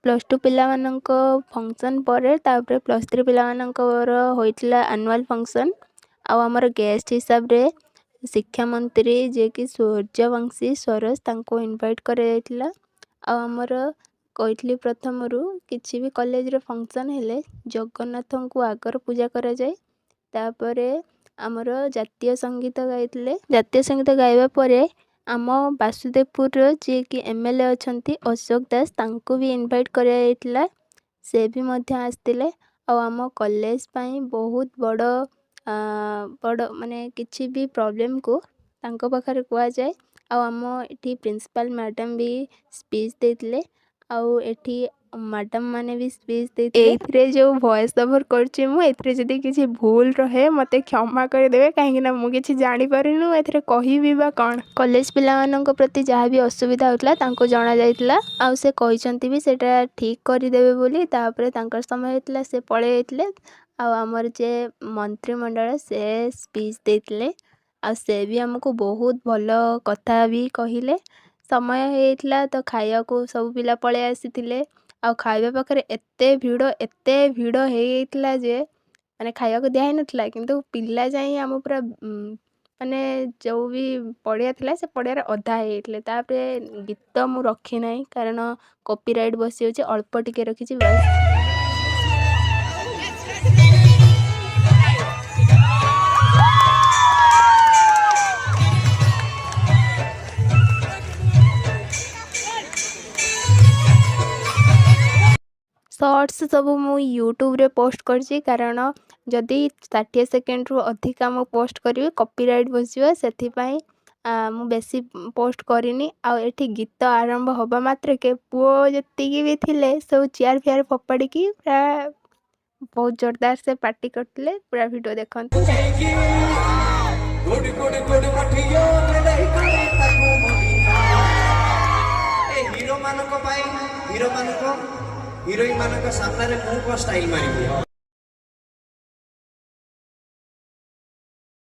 +2 ପିଲାମାନଙ୍କ ଫଙ୍କସନ୍ ପରେ ତାପରେ +3 ପିଲାମାନଙ୍କର ହୋଇଥିଲା ଆନୁଆଲ୍ ଫଙ୍କସନ୍। ଆଉ ଆମର ଗେଷ୍ଟ ହିସାବରେ ଶିକ୍ଷାମନ୍ତ୍ରୀ ଯିଏକି ସୂର୍ଯ୍ୟବଂଶୀ ସରୋଜ ତାଙ୍କୁ ଇନଭାଇଟ୍ କରାଯାଇଥିଲା। ଆଉ ଆମର କହିଥିଲି ପ୍ରଥମରୁ କିଛି ବି କଲେଜରେ ଫଙ୍କସନ୍ ହେଲେ ଜଗନ୍ନାଥଙ୍କୁ ଆଗର ପୂଜା କରାଯାଏ। ତାପରେ ଆମର ଜାତୀୟ ସଙ୍ଗୀତ ଗାଇଥିଲେ। ଜାତୀୟ ସଙ୍ଗୀତ ଗାଇବା ପରେ ଆମ ବାସୁଦେବପୁରର ଯିଏକି MLA ଅଛନ୍ତି ଅଶୋକ ଦାସ ତାଙ୍କୁ ବି ଇନଭାଇଟ୍ କରାଯାଇଥିଲା। ସେ ବି ମଧ୍ୟ ଆସିଥିଲେ। ଆଉ ଆମ କଲେଜ ପାଇଁ ବହୁତ ବଡ଼ ମାନେ କିଛି ବି ପ୍ରୋବ୍ଲେମକୁ ତାଙ୍କ ପାଖରେ କୁହାଯାଏ। ଆଉ ଆମ ଏଠି ପ୍ରିନ୍ସିପାଲ୍ ମ୍ୟାଡ଼ାମ୍ ବି ସ୍ପିଚ୍ ଦେଇଥିଲେ। ଆଉ ଏଠି ମ୍ୟାଡ଼ାମ୍ ମାନେ ବି ସ୍ପିଚ୍ ଦେଇଥିଲେ। ଏଇଥିରେ ଯେଉଁ ଭଏସ୍ ଓଭର୍ କରୁଛି ମୁଁ, ଏଥିରେ ଯଦି କିଛି ଭୁଲ ରହେ ମୋତେ କ୍ଷମା କରିଦେବେ, କାହିଁକିନା ମୁଁ କିଛି ଜାଣିପାରିନି ଏଥିରେ କହିବି ବା କ'ଣ। କଲେଜ ପିଲାମାନଙ୍କ ପ୍ରତି ଯାହା ବି ଅସୁବିଧା ହେଉଥିଲା ତାଙ୍କୁ ଜଣାଯାଇଥିଲା। ଆଉ ସେ କହିଛନ୍ତି ବି ସେଇଟା ଠିକ୍ କରିଦେବେ ବୋଲି। ତାପରେ ତାଙ୍କର ସମୟ ହେଇଥିଲା ସେ ପଳେଇ ଯାଇଥିଲେ। ଆଉ ଆମର ଯେ ମନ୍ତ୍ରିମଣ୍ଡଳ ସେ ସ୍ପିଚ୍ ଦେଇଥିଲେ। ଆଉ ସେ ବି ଆମକୁ ବହୁତ ଭଲ କଥା ବି କହିଲେ। ସମୟ ହେଇଯାଇଥିଲା ତ ଖାଇବାକୁ ସବୁ ପିଲା ପଳେଇ ଆସିଥିଲେ। ଆଉ ଖାଇବା ପାଖରେ ଏତେ ଭିଡ଼ ହେଇଯାଇଥିଲା ଯେ ମାନେ ଖାଇବାକୁ ଦିଆହେଇନଥିଲା, କିନ୍ତୁ ପିଲା ଯାଇ ଆମ ପୁରା ମାନେ ଯେଉଁ ବି ପଡ଼ିଆ ଥିଲା ସେ ପଡ଼ିଆରେ ଅଧା ହେଇଯାଇଥିଲେ। ତାପରେ ଗୀତ ମୁଁ ରଖି ନାହିଁ କାରଣ କପିରାଇଟ୍ ବସିଯାଉଛି, ଅଳ୍ପ ଟିକେ ରଖିଛି ବାସ୍। ସର୍ଟସ୍ ସବୁ ମୁଁ ୟୁଟ୍ୟୁବରେ ପୋଷ୍ଟ କରିଛି, କାରଣ ଯଦି 60 ସେକେଣ୍ଡରୁ ଅଧିକା ମୁଁ ପୋଷ୍ଟ କରିବି କପିରାଇଟ୍ ବସିଯିବ। ସେଥିପାଇଁ ମୁଁ ବେଶୀ ପୋଷ୍ଟ କରିନି। ଆଉ ଏଠି ଗୀତ ଆରମ୍ଭ ହେବା ମାତ୍ରକେ ପୁଅ ଯେତିକି ବି ଥିଲେ ସବୁ ଚେୟାର ଫେୟାର ଫୋପାଡ଼ିକି ପୁରା ବହୁତ ଜୋରଦାର ସେ ପାର୍ଟି କରିଥିଲେ। ପୁରା ଭିଡ଼ିଓ ଦେଖନ୍ତୁ। ହିରୋ ମାନଙ୍କ ହିରୋଇନ ମାନଙ୍କ ସାମ୍ନାରେ ମୁଁ କ'ଣ ଷ୍ଟାଇଲ ମାରିବି।